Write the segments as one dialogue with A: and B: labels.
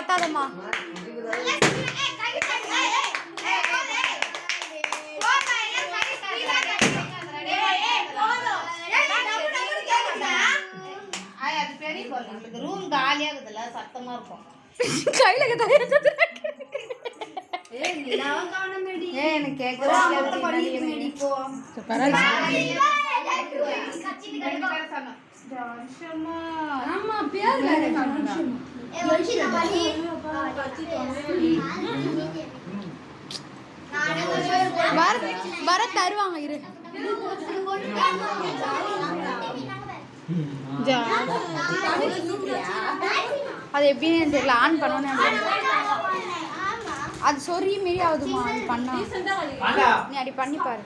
A: கத்தாதம்மா.
B: Room காலியா இருக்குதுல்ல, சத்தமா இருக்கும்.
A: கையில
B: எனக்கு கேட்கல.
A: பரத் தருவாங்க இரு. அது எப்படின்னு தெரியல. ஆன் பண்ணோன்னு அது சொறி மாரி ஆகுதுமா. அது பண்ணா நீ அப்படி பண்ணி பாரு.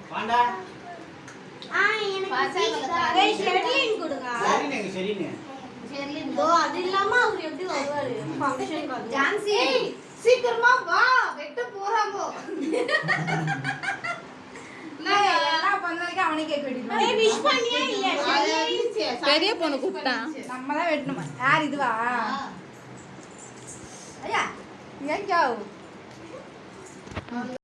B: சீக்கிரமா வா, வெட்டு போறாங்க.
A: பெரிய பொண்ணு கூப்பிட்டான்.
B: நம்ம தான் வெட்டணுமா? யார் இதுவா? ஐயா எங்க